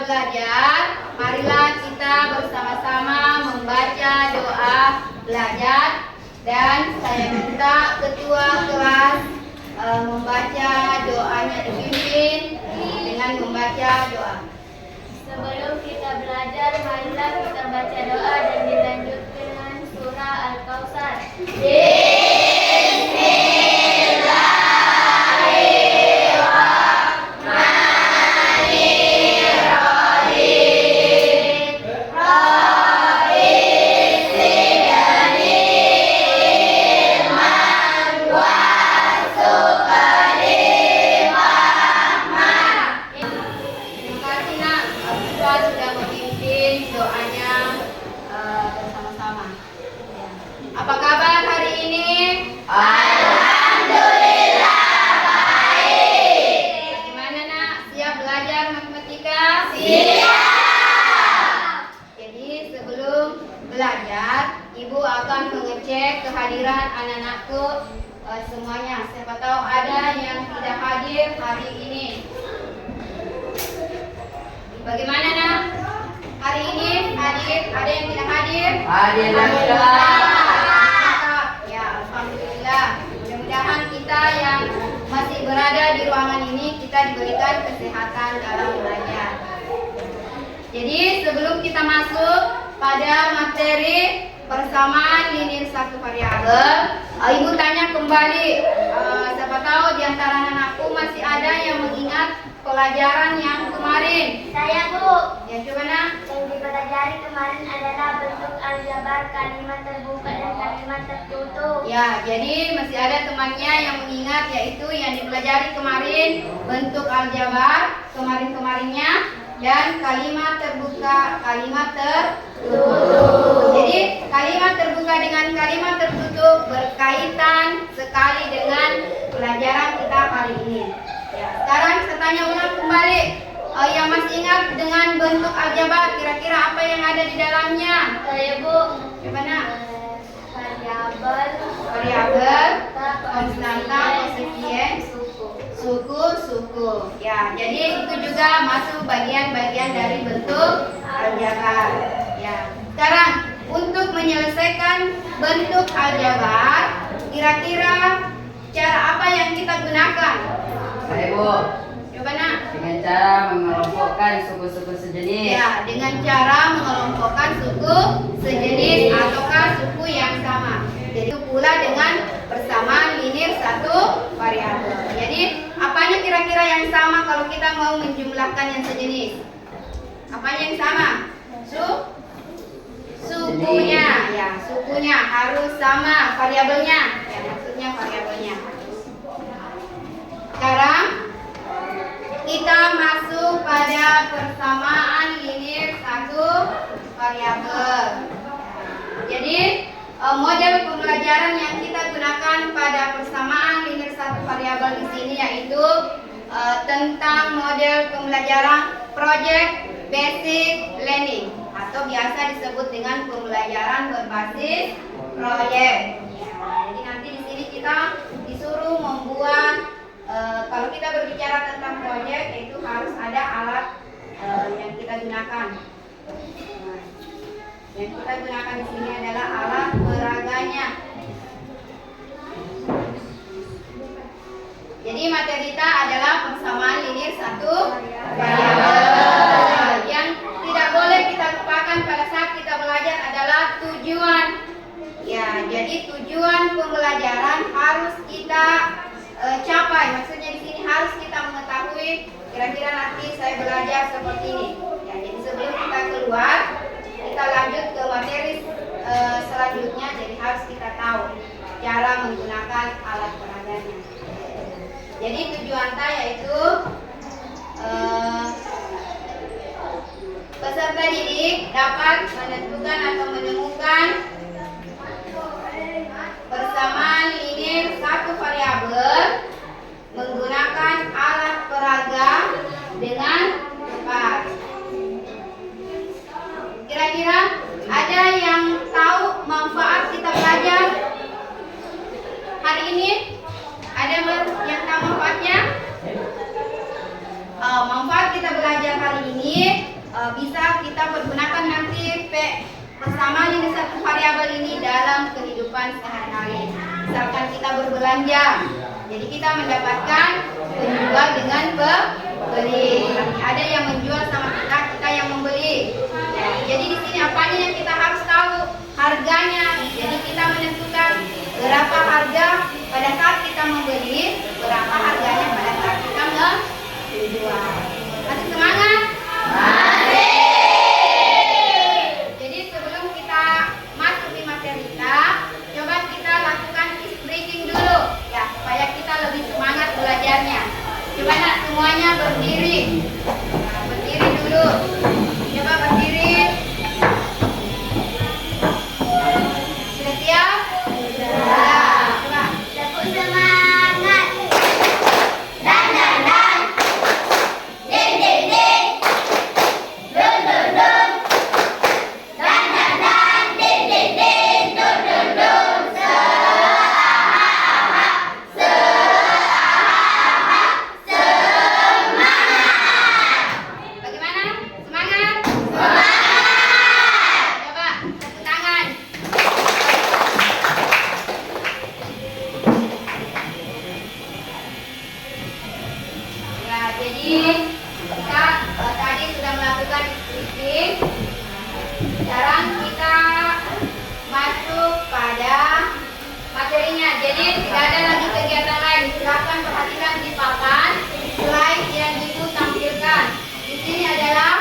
belajar, marilah kita bersama-sama membaca doa belajar. Dan saya minta ketua kelas membaca doanya, dipimpin dengan membaca doa. Sebelum kita belajar, marilah kita baca doa dan dilanjutkan dengan surah Al-Kautsar. Sudah memimpin doanya bersama-sama. Apa kabar hari ini? Alhamdulillah baik. Gimana nak? Siap belajar matematika? Siap. Jadi sebelum belajar, Ibu akan mengecek kehadiran anak-anakku semuanya. Siapa tahu ada yang tidak hadir hari ini. Bagaimana nak? Hari ini hadir, ada yang tidak hadir? Hadir. Ya, alhamdulillah. Mudah-mudahan kita yang masih berada di ruangan ini kita diberikan kesehatan dalam belajar. Jadi sebelum kita masuk pada materi persamaan linear satu variabel, Ibu tanya kembali. Siapa tahu di antara anakku masih ada yang mengingat pelajaran yang kemarin. Saya, Bu. Ya, coba nak. Yang dipelajari kemarin adalah bentuk aljabar, kalimat terbuka dan kalimat tertutup. Ya, jadi masih ada temannya yang mengingat, yaitu yang dipelajari kemarin bentuk aljabar kemarin-kemarinnya dan kalimat terbuka, kalimat tertutup. Jadi kalimat terbuka dengan kalimat tertutup berkaitan sekali dengan pelajaran kita hari ini. Ya, sekarang saya tanya ulang kembali, yang masih ingat dengan bentuk aljabar, kira-kira apa yang ada di dalamnya? Saya, Bu. Gimana? Variabel, Konstanta, kosefien, suku. Ya, jadi itu juga masuk bagian-bagian dari bentuk aljabar. Ya. Sekarang untuk menyelesaikan bentuk aljabar, kira-kira cara apa yang kita gunakan? Baik, Bu. Coba nak. Dengan cara mengelompokkan suku-suku sejenis. Ya, dengan cara mengelompokkan suku sejenis ataukah suku yang sama. Jadi itu pula dengan persamaan linear satu variabel. Jadi apanya kira-kira yang sama kalau kita mau menjumlahkan yang sejenis? Apanya yang sama? Sukunya. Ya, sukunya harus sama, variabelnya. Ya, maksudnya variabelnya. Sekarang kita masuk pada persamaan linear satu variabel. Jadi model pembelajaran yang kita gunakan pada persamaan linear satu variabel di sini yaitu tentang model pembelajaran project basic learning atau biasa disebut dengan pembelajaran berbasis proyek. Ya, jadi nanti di sini kita disuruh membuat kalau kita berbicara tentang proyek, itu harus ada alat yang kita gunakan. Nah, yang kita gunakan di sini adalah alat peraganya. Jadi materi kita adalah persamaan linear satu variabel. Yang tidak boleh kita lupakan pada saat kita belajar adalah tujuan. Ya, jadi tujuan pembelajaran harus kita capai. Maksudnya di sini harus kita mengetahui kira-kira nanti saya belajar seperti ini. Ya, jadi sebelum kita keluar, kita lanjut ke materi selanjutnya. Jadi harus kita tahu cara menggunakan alat peraganya. Jadi tujuan saya yaitu peserta didik dapat menentukan atau menemukan persamaan linear satu variabel menggunakan alat peraga dengan tepat. Kira-kira ada yang tahu manfaat kita belajar hari ini? Ada yang tahu manfaatnya? Manfaat kita belajar hari ini bisa kita pergunakan nanti persamaan ini satu variabel ini dalam kehidupan sehari-hari. Misalkan kita berbelanja, jadi kita mendapatkan penjual dengan pembeli. Ada yang menjual sama kita, kita yang membeli. Ya, jadi di sini apanya yang kita harus tahu? Harganya. Jadi kita menentukan berapa harga pada saat kita membeli, berapa harganya pada saat kita menjual. Masih semangat? Jadi sebelum kita masuk di materi kita, coba kita lakukan quiz breaking dulu ya, supaya kita lebih semangat belajarnya. Coba nak semuanya berdiri. Nah, berdiri dulu. Coba berdiri. Sudah siap? Sudah. Coba. Tepuk semangat. Dan dan dan. Ding ding ding. Dun dun dun. Dan dan dan. Ding ding ding. Dun dun dun. Bagaimana? Semangat? Coba tepuk tangan. Ya, jadi kita tadi sudah melakukan scripting. Sekarang kita masuk pada materinya. Jadi tidak ada lagi kegiatan lain. Silakan perhatikan di papan slide yang ibu tampilkan. Di sini adalah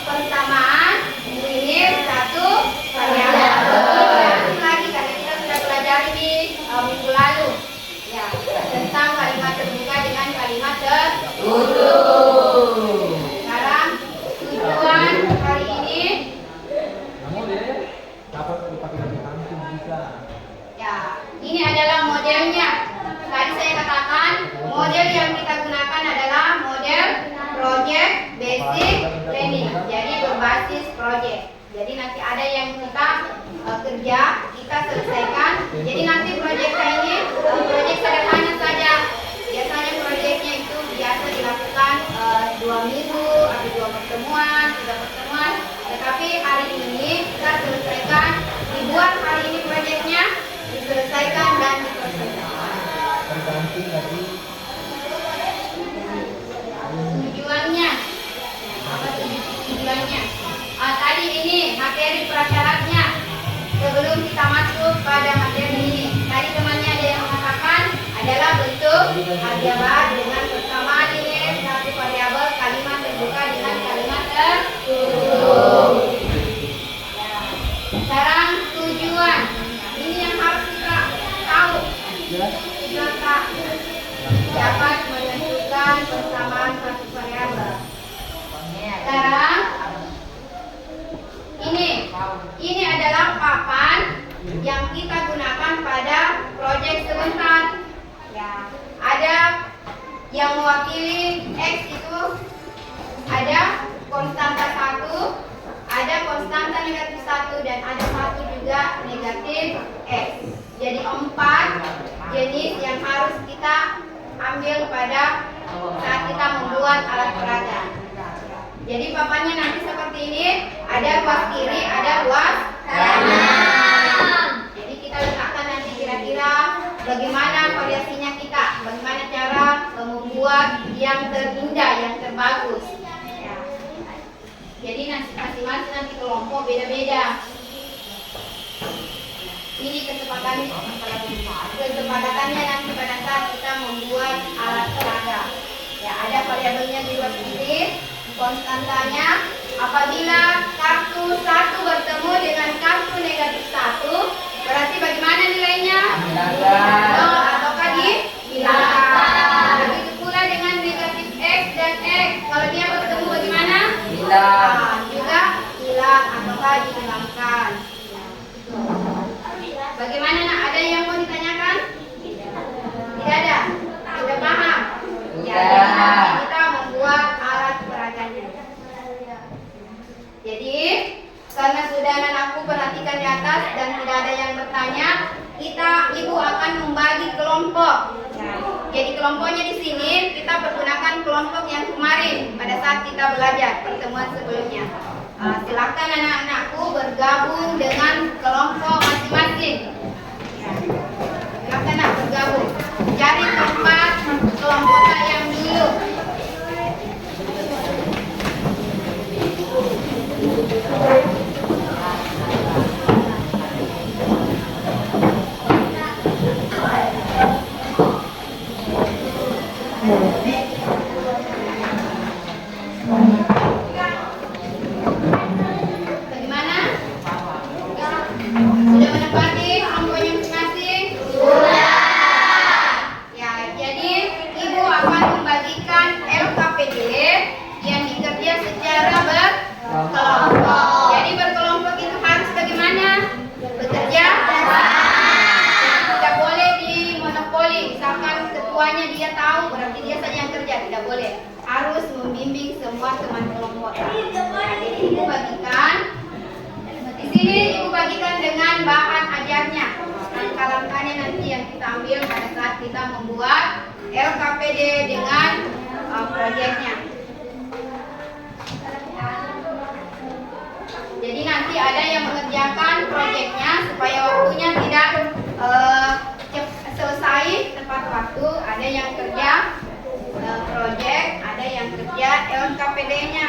persamaan linear satu variabel. Lagi karena kita sudah pelajari di minggu lalu. Ya, tentang kalimat terbuka dengan kalimat Tutup. sekarang tujuan hari ini Kamu deh, dapat dipakai di kantin bisa. ya, ini adalah modelnya. Tadi saya katakan model yang kita gunakan adalah model project basic planning. Jadi berbasis project. Jadi nanti ada yang kita kerja, kita selesaikan. Jadi nanti proyeknya ini proyek sederhana saja. Biasanya proyeknya itu biasa dilakukan 2 minggu atau 2 pertemuan, 3 pertemuan. Tetapi hari ini kita selesaikan, dibuat hari ini proyeknya, diselesaikan dan diperselesaikan. Tergantung dari Tujuannya apa tujuannya? Tadi ini materi prasyaratnya. Sebelum kita masuk pada materi ini, tadi temannya ada yang mengatakan adalah bentuk aljabar dengan persamaan linear satu variabel kalimat terbuka dengan kalimat tertutup. Ya. Sekarang tujuan. Ini yang harus kita tahu. Kita dapat menentukan persamaan satu variabel. Sekarang ini adalah papan yang kita gunakan pada proyek sebentar. Ya, ada yang mewakili X itu ada konstanta 1, ada konstanta negatif 1 dan ada 1 juga negatif X. Jadi 4 jenis yang harus kita ambil pada saat kita membuat alat peraga. Jadi papannya nanti seperti ini, ada kuas kiri, ada kuas kanan. Jadi kita letakkan nanti kira-kira bagaimana variasinya kita, bagaimana cara membuat yang terindah, yang terbagus. Ya. Jadi masing-masing nanti kelompok beda-beda. Ini kesepakatannya nanti pada saat kita membuat alat peraga. Ya, ada variabelnya juga sedikit. Konstantanya apabila kartu 1 bertemu dengan kartu negatif 1, berarti bagaimana nilainya? Ataukah dihilangkan. Begitu pula dengan negatif X dan X, kalau dia bertemu bagaimana? Hilang. Juga hilang ataukah dihilangkan. Bagaimana nak? Ada yang mau ditanyakan? Tidak ada? Sudah paham? Ya, jadi nanti kita membuat alat peraganya. Jadi karena sudah anakku perhatikan di atas dan tidak ada yang bertanya, ibu akan membagi kelompok. Ya, jadi kelompoknya di sini kita pergunakan kelompok yang kemarin. pada saat kita belajar pertemuan sebelumnya. Silakan anak-anakku bergabung dengan kelompok masing-masing. Ya. Silakan nak bergabung. Cari tempat kelompokan yang dulu. Bagaimana? Sudah menempati kelompoknya masing-masing? Ya, jadi Ibu akan membagikan LKPD yang dikerja secara berkelompok. Jadi berkelompok itu harus bagaimana? Bekerja sama. Tidak boleh dimonopoli. Misalkan ketuanya dia tahu, berarti dia saja yang kerja. Tidak boleh. Harus membimbing semua teman kelompok. Nah, jadi Ibu bagikan. Di sini Ibu bagikan dengan bahan ajarnya. Langkah-langkahnya nanti yang kita ambil pada saat kita membuat LKPD dengan proyeknya. Jadi nanti ada yang mengerjakan proyeknya supaya waktunya tidak selesai tepat waktu. Ada yang kerja proyek, ada yang kerja LKPD-nya.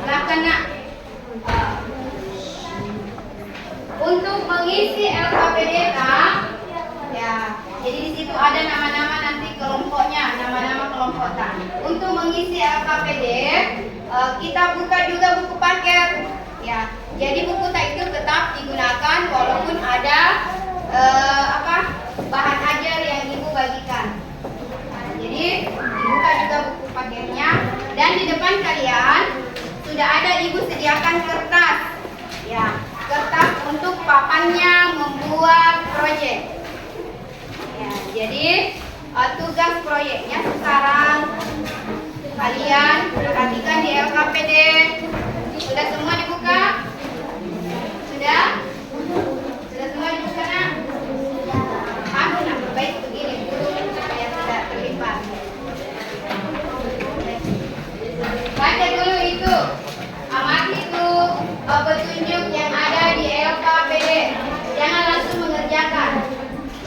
Silakan nak. Untuk mengisi LKPD Kak, ya, jadi di situ ada nama-nama nanti kelompoknya, nama-nama kelompok Kak. Untuk mengisi LKPD, kita buka juga buku paket, ya. Jadi buku tak itu tetap digunakan walaupun ada bahan ajar yang Ibu bagikan. Nah, jadi dibuka juga buku paketnya dan di depan kalian sudah ada Ibu sediakan kertas, ya, kertas untuk papannya membuat proyek. Ya, jadi tugas proyeknya sekarang kalian perhatikan di LKPD. Sudah semua dibuka? Sudah? Sudah semua dibuka nak? Aku nak perbaiki begini dulu supaya tidak terlipat. Baca dulu itu. Amati itu petunjuk yang ada di LKPD. Jangan langsung mengerjakan.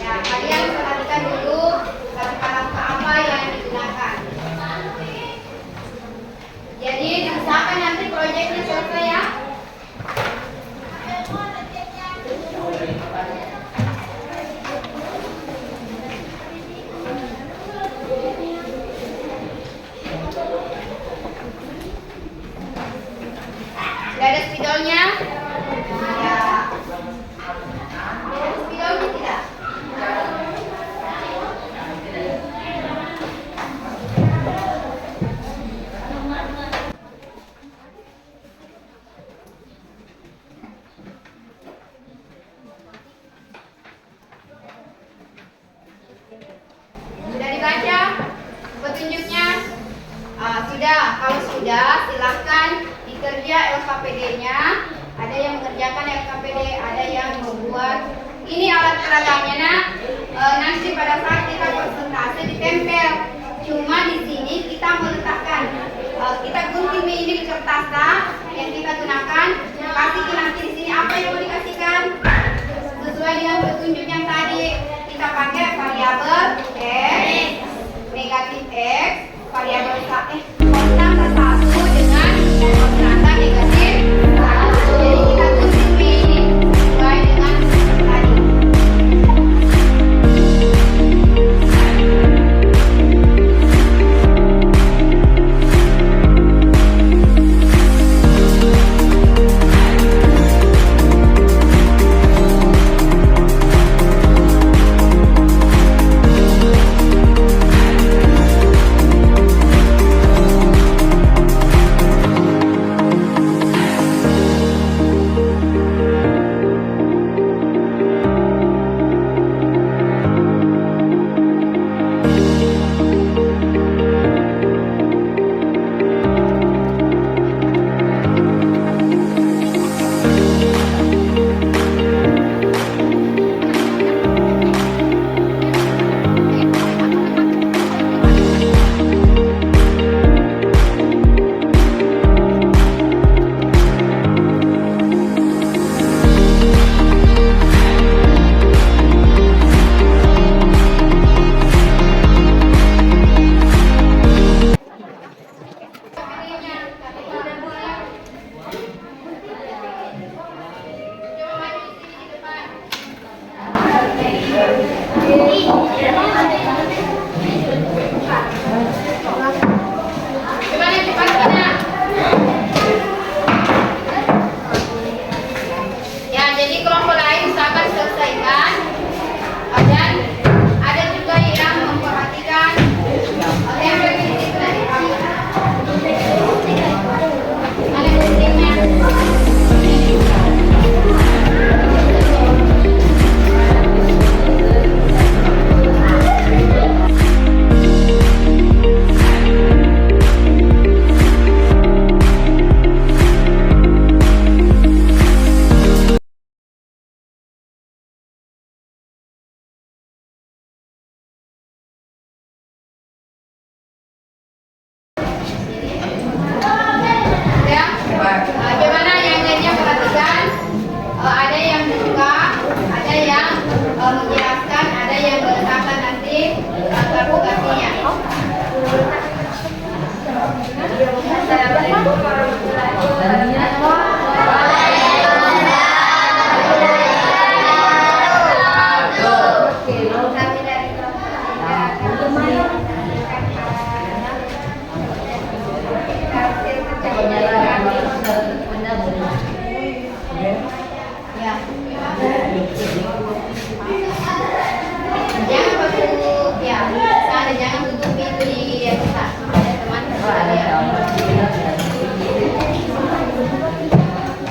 Ya, kalian perhatikan dulu langkah-langkah apa yang digunakan. Jadi usahakan nanti proyeknya selesai ya. Sudah ada spidolnya? Ya. Ada spidolnya tidak? Sudah dibaca petunjuknya? Sudah. Kalau sudah, silakan dikerja LKPD-nya. Ada yang mengerjakan LKPD, ada yang membuat. Ini alat peragamnya nak. Nanti pada saat kita presentasi ditempel. Cuma di sini kita meletakkan. Kita gunting ini di kertas yang kita gunakan. Kasih nanti di sini apa yang mau dikasihkan sesuai dengan petunjuk yang tadi. Kita pakai variabel x, negatif x, variabel konstan 1 dengan konstan negatif 1. Jadi kita gunting ini sesuai dengan tadi. Gimana cepat Kina? Ya, jadi kelompok lain usahakan selesaikan. Dan ada juga yang memperhatikan yang repetisi tadi. Ada pentingnya. Ya, bagaimana yang lainnya perhatikan? Ada yang buka, ada yang menjelaskan, ada yang meletakkan nanti kalkulasinya. Ya. Jangan tutup, ya. Sana jangan tutup pintu di kita. Teman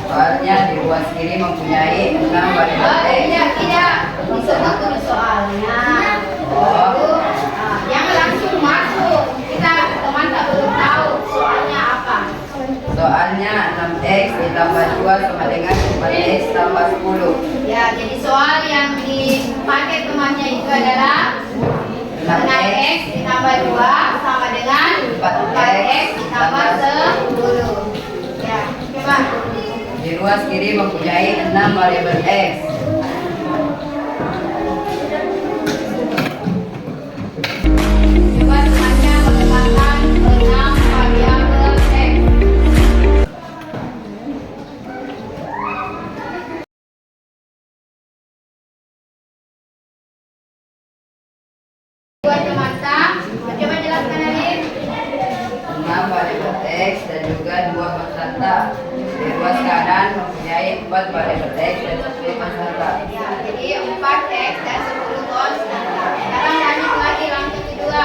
Soalnya di ruas kiri mempunyai 6 variabel X. tidak disebut dulu soalnya. Oh. Jangan langsung masuk. Kita teman tak belum tahu soalnya apa. Soalnya 6X ditambah 2 sama dengan 4X tambah 10. Ya, jadi soal yang dipakai temannya itu adalah 6x ditambah 2 sama dengan 4x ditambah 10. Ya, coba. Di ruas kiri mempunyai 6 variabel X. Coba temannya menetapkan 6 variabel x. Buat teman-teman, coba jelaskan Alif. 6 variabel X dan juga 2 konstanta. Di ruas kanan mempunyai 4 variabel X dan 10 konstanta. Ya, jadi 4x dan 10 konstanta. Sekarang lanjut lagi langkah kedua.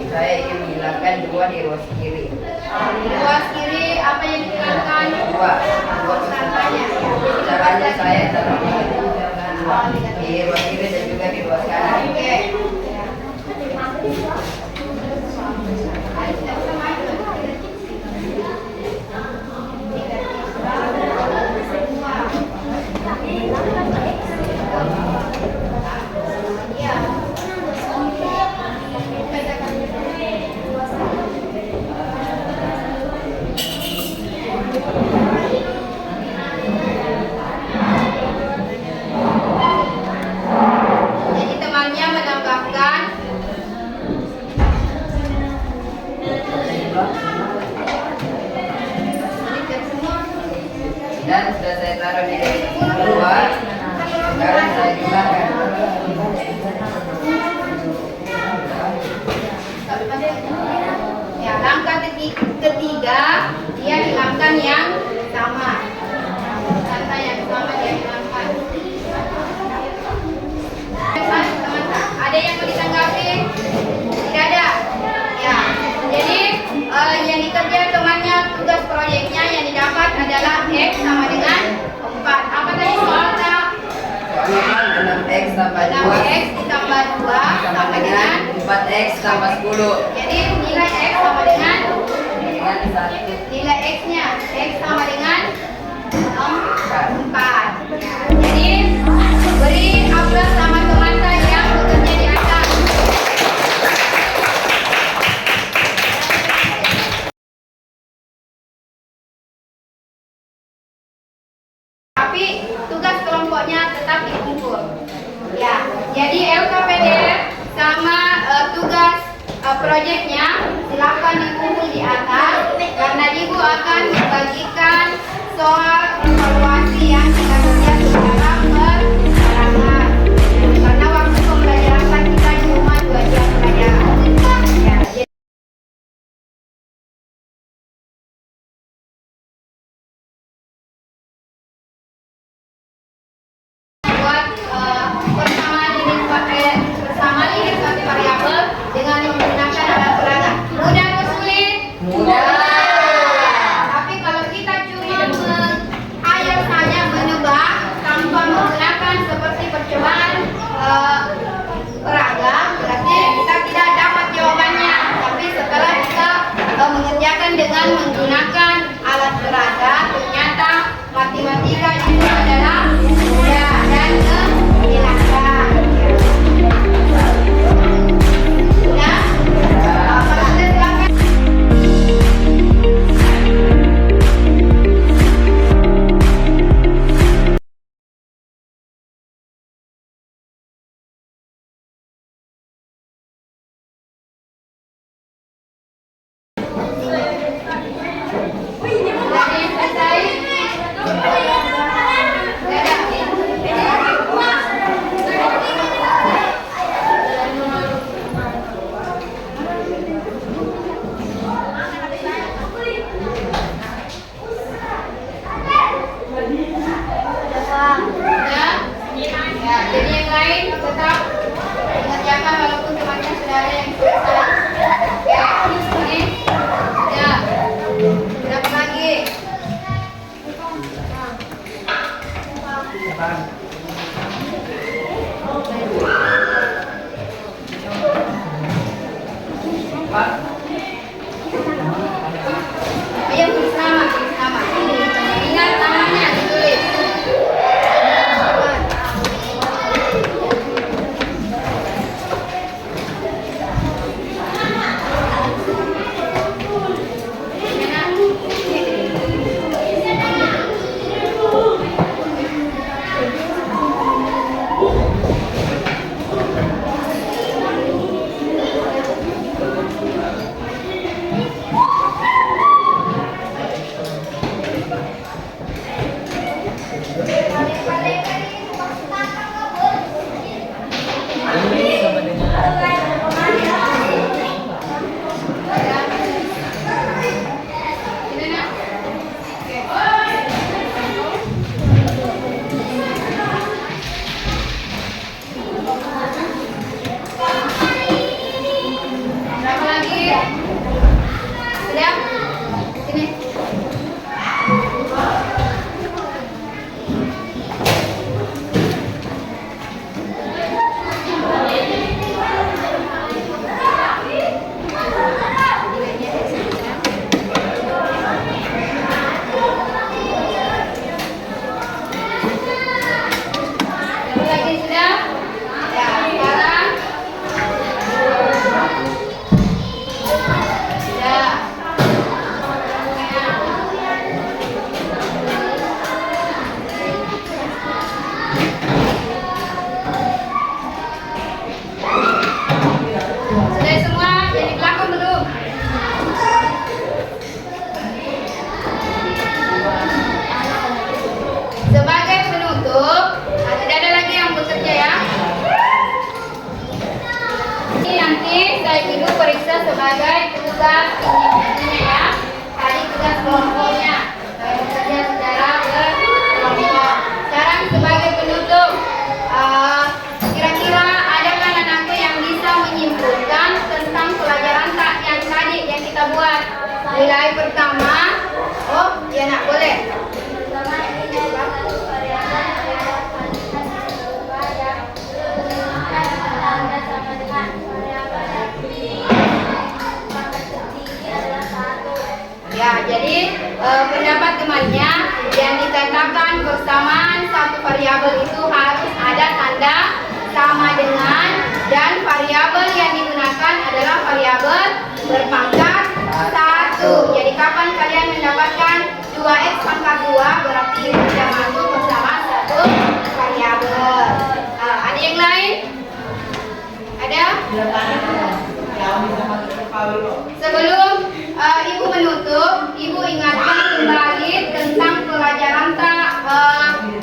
Saya ingin menghilangkan 2 di ruas kiri. Di ruas kiri apa yang dihilangkan? 2 Konstantanya. caranya saya taruh di ruas kiri dan juga di ruas kanan. Oke. Jadi temannya menambahkan Dan sudah saya taruh di luar. Sekarang saya hilangkan. ya langkah ketiga dia hilangkan yang sama. Kata yang sama dia hilangkan. Teman-teman, ada yang mau ditanggapi? Tidak ada. Ya, jadi yang dikerja temannya tugas proyeknya yang didapat adalah X sama dengan 4. Apa tadi soalnya? Soalnya kan 6X tambah 2 6x ditambah 2 sama sama dengan dengan 4X tambah 10. jadi nilai X sama dengan Dengan 1. nilai X-nya X sama dengan 4. Jadi beri aplaus sama teman saya yang bekerja di atas. Tapi tugas kelompoknya tetap dikumpul. Ya, jadi LKPDF sama tugas proyeknya silakan dikumpul di atas karena ibu akan membagikan soal evaluasi yang kita kerja secara berbarengan. Karena waktu tetap mengerjakan walaupun temannya saudara yang selesai. Oke, ini ya. Berapa lagi? Ayo tulis nama, tulis nama. Ingat namanya ditulis. Berapa lagi? Sudah? Sini. Berapa lagi sudah? Ya, sekarang sudah. Sudah semua jadi belakang belum? Sebagai penutup, tidak ada lagi yang bekerja ya. Ini nanti saya ibu periksa sebagai tugas individunya ya. Tadi tugas kelompoknya, saya bekerja secara berkelompok. Sekarang sebagai penutup, kira-kira adakah anakku yang bisa menyimpulkan tentang pelajaran tak yang tadi yang kita buat? Nilai pertama, oh ya nak boleh. Ya, jadi pendapat temannya yang dikatakan persamaan satu variabel itu harus ada tanda sama dengan, dan variabel yang digunakan adalah variabel berpangkat 1. Jadi kapan kalian mendapatkan 2x pangkat 2 berarti sudah masuk bersama satu variabel. Ada yang lain? Ada? Sebelum ibu menutup, ibu ingatkan kembali tentang pelajaran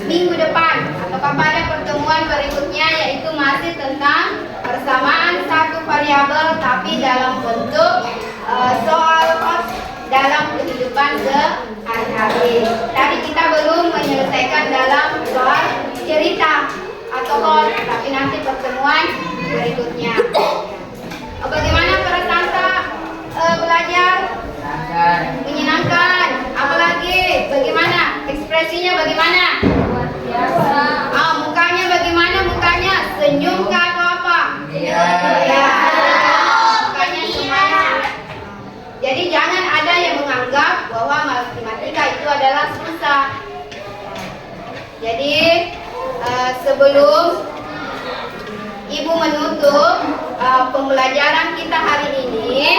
minggu depan atau pada pertemuan berikutnya, yaitu masih tentang persamaan satu variabel tapi dalam bentuk soal dalam kehidupan sehari-hari. Tadi kita belum menyelesaikan dalam soal cerita atau hoax, tapi nanti pertemuan berikutnya. Bagaimana perasaan belajar? Menyenangkan. Apalagi bagaimana ekspresinya, bagaimana? Mukanya bagaimana? Mukanya senyum kah atau apa? Ya. Mukanya semangat. Jadi jangan ada yang menganggap bahwa matematika itu adalah susah. Jadi sebelum ibu menutup pembelajaran kita hari ini,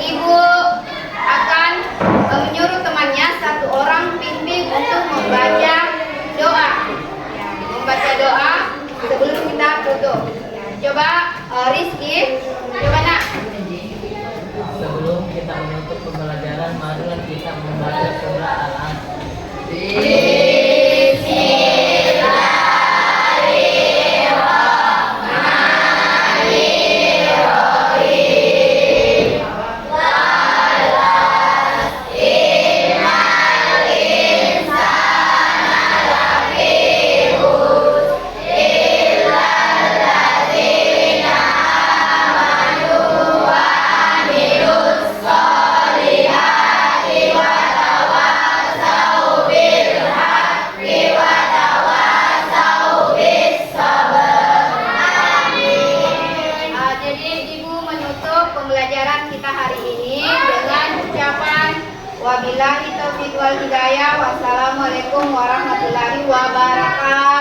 ibu akan menyuruh temannya satu orang bimbing untuk membaca doa. Ya, membaca doa sebelum kita tutup. Ya, coba Rizky, coba nak. Sebelum kita menutup pembelajaran, marilah kita membaca surah Al-Asr. menutup pembelajaran kita hari ini dengan ucapan wabillahi taufiq wal hidayah. Wassalamualaikum warahmatullahi wabarakatuh.